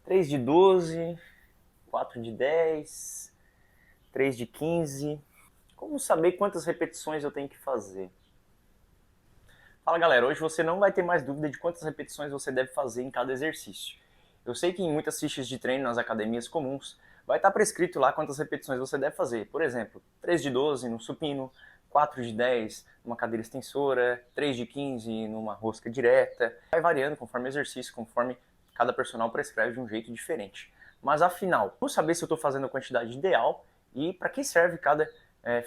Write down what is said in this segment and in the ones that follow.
3 de 12, 4 de 10, 3 de 15. Como saber quantas repetições eu tenho que fazer? Fala galera, hoje você não vai ter mais dúvida de quantas repetições você deve fazer em cada exercício. Eu sei que em muitas fichas de treino nas academias comuns vai estar prescrito lá quantas repetições você deve fazer. Por exemplo, 3 de 12 no supino, 4 de 10 numa cadeira extensora, 3 de 15 numa rosca direta. Vai variando conforme o exercício, conforme cada personal prescreve de um jeito diferente. Mas afinal, como saber se eu estou fazendo a quantidade ideal e para que serve cada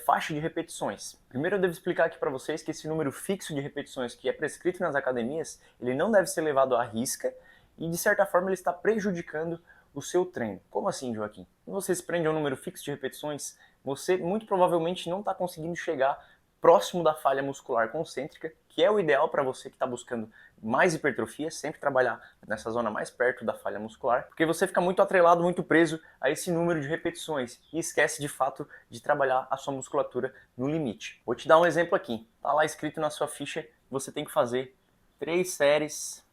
faixa de repetições? Primeiro eu devo explicar aqui para vocês que esse número fixo de repetições que é prescrito nas academias, ele não deve ser levado à risca e de certa forma ele está prejudicando o seu treino. Como assim, Joaquim? Quando você se prende a um número fixo de repetições, você muito provavelmente não está conseguindo chegar próximo da falha muscular concêntrica, que é o ideal para você que está buscando mais hipertrofia, sempre trabalhar nessa zona mais perto da falha muscular, porque você fica muito atrelado, muito preso a esse número de repetições e esquece de fato de trabalhar a sua musculatura no limite. Vou te dar um exemplo aqui. Está lá escrito na sua ficha que você tem que fazer 3 séries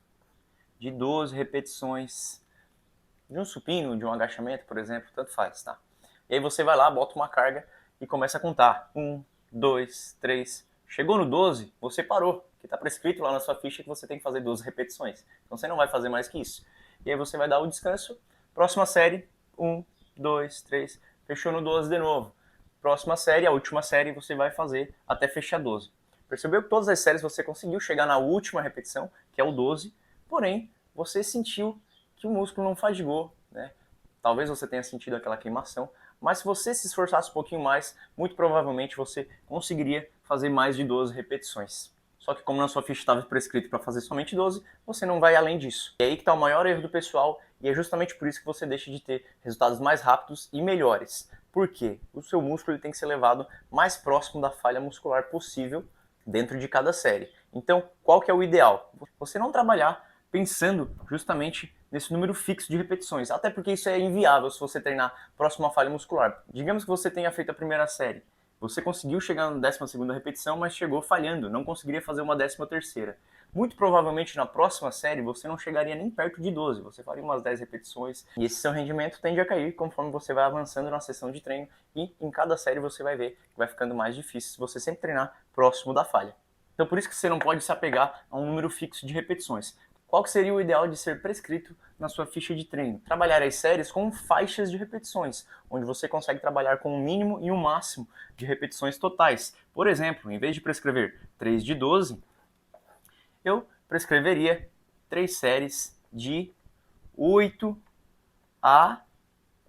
de 12 repetições de um supino, de um agachamento, por exemplo, tanto faz, tá? E aí você vai lá, bota uma carga e começa a contar. 1, 2, 3. Chegou no 12, você parou, que está prescrito lá na sua ficha que você tem que fazer 12 repetições. Então você não vai fazer mais que isso. E aí você vai dar o descanso. Próxima série, 1, 2, 3. Fechou no 12 de novo. Próxima série, a última série, você vai fazer até fechar 12. Percebeu que todas as séries você conseguiu chegar na última repetição, que é o 12, porém você sentiu que o músculo não fadigou, né? Talvez você tenha sentido aquela queimação, mas se você se esforçasse um pouquinho mais, muito provavelmente você conseguiria fazer mais de 12 repetições. Só que como na sua ficha estava prescrito para fazer somente 12, você não vai além disso. E aí que está o maior erro do pessoal, e é justamente por isso que você deixa de ter resultados mais rápidos e melhores. Por quê? O seu músculo ele tem que ser levado mais próximo da falha muscular possível dentro de cada série. Então, qual que é o ideal? Você não trabalhar pensando justamente nesse número fixo de repetições, até porque isso é inviável se você treinar próximo à falha muscular. Digamos que você tenha feito a primeira série, você conseguiu chegar na 12ª repetição, mas chegou falhando, não conseguiria fazer uma 13ª. Muito provavelmente na próxima série você não chegaria nem perto de 12, você faria umas 10 repetições e esse seu rendimento tende a cair conforme você vai avançando na sessão de treino e em cada série você vai ver que vai ficando mais difícil se você sempre treinar próximo da falha. Então por isso que você não pode se apegar a um número fixo de repetições. Qual que seria o ideal de ser prescrito na sua ficha de treino? Trabalhar as séries com faixas de repetições, onde você consegue trabalhar com o mínimo e o máximo de repetições totais. Por exemplo, em vez de prescrever 3 de 12, eu prescreveria 3 séries de 8 a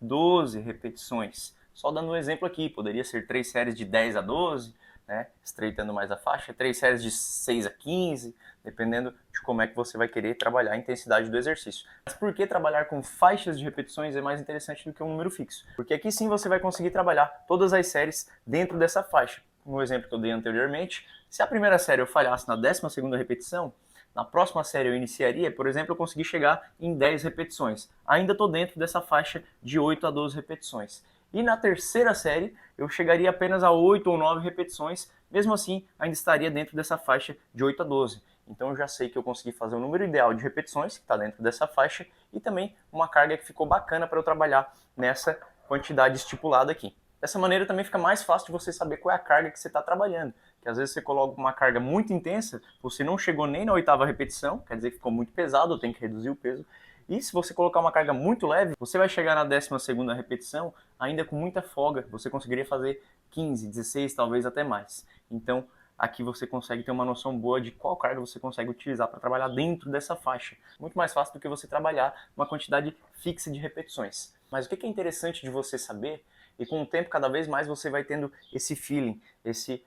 12 repetições. Só dando um exemplo aqui, poderia ser 3 séries de 10 a 12, né, estreitando mais a faixa, 3 séries de 6 a 15, dependendo de como é que você vai querer trabalhar a intensidade do exercício. Mas por que trabalhar com faixas de repetições é mais interessante do que um número fixo? Porque aqui sim você vai conseguir trabalhar todas as séries dentro dessa faixa. No exemplo que eu dei anteriormente, se a primeira série eu falhasse na 12ª repetição, na próxima série eu iniciaria, por exemplo, eu consegui chegar em 10 repetições. Ainda estou dentro dessa faixa de 8 a 12 repetições. E na terceira série eu chegaria apenas a 8 ou 9 repetições, mesmo assim ainda estaria dentro dessa faixa de 8 a 12. Então eu já sei que eu consegui fazer o número ideal de repetições, que está dentro dessa faixa, e também uma carga que ficou bacana para eu trabalhar nessa quantidade estipulada aqui. Dessa maneira também fica mais fácil de você saber qual é a carga que você está trabalhando. Que às vezes você coloca uma carga muito intensa, você não chegou nem na 8ª repetição, quer dizer que ficou muito pesado, tem que reduzir o peso. E se você colocar uma carga muito leve, você vai chegar na 12ª repetição ainda com muita folga. Você conseguiria fazer 15, 16, talvez até mais. Então, aqui você consegue ter uma noção boa de qual carga você consegue utilizar para trabalhar dentro dessa faixa. Muito mais fácil do que você trabalhar uma quantidade fixa de repetições. Mas o que é interessante de você saber, e com o tempo cada vez mais você vai tendo esse feeling, esse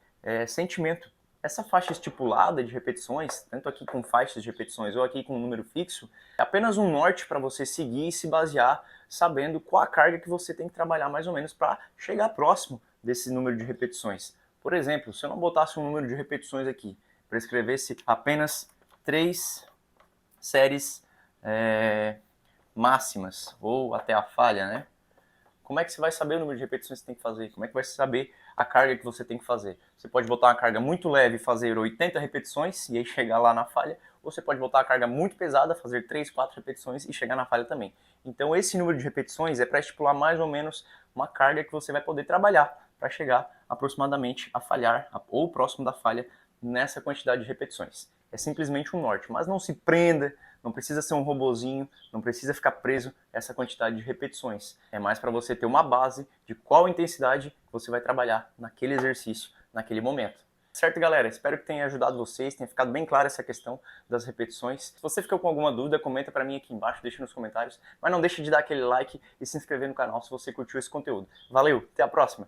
sentimento. Essa faixa estipulada de repetições, tanto aqui com faixas de repetições ou aqui com um número fixo, é apenas um norte para você seguir e se basear sabendo qual a carga que você tem que trabalhar mais ou menos para chegar próximo desse número de repetições. Por exemplo, se eu não botasse um número de repetições aqui, prescrevesse apenas 3 séries máximas, ou até a falha, né? Como é que você vai saber o número de repetições que você tem que fazer? Como é que vai saber a carga que você tem que fazer? Você pode botar uma carga muito leve e fazer 80 repetições e aí chegar lá na falha, ou você pode botar a carga muito pesada, fazer 3, 4 repetições e chegar na falha também. Então esse número de repetições é para estipular mais ou menos uma carga que você vai poder trabalhar para chegar aproximadamente a falhar ou próximo da falha nessa quantidade de repetições. É simplesmente um norte, mas não se prenda, não precisa ser um robozinho, não precisa ficar preso a essa quantidade de repetições. É mais para você ter uma base de qual intensidade você vai trabalhar naquele exercício, naquele momento. Certo, galera? Espero que tenha ajudado vocês, tenha ficado bem clara essa questão das repetições. Se você ficou com alguma dúvida, comenta para mim aqui embaixo, deixa nos comentários. Mas não deixe de dar aquele like e se inscrever no canal se você curtiu esse conteúdo. Valeu, até a próxima!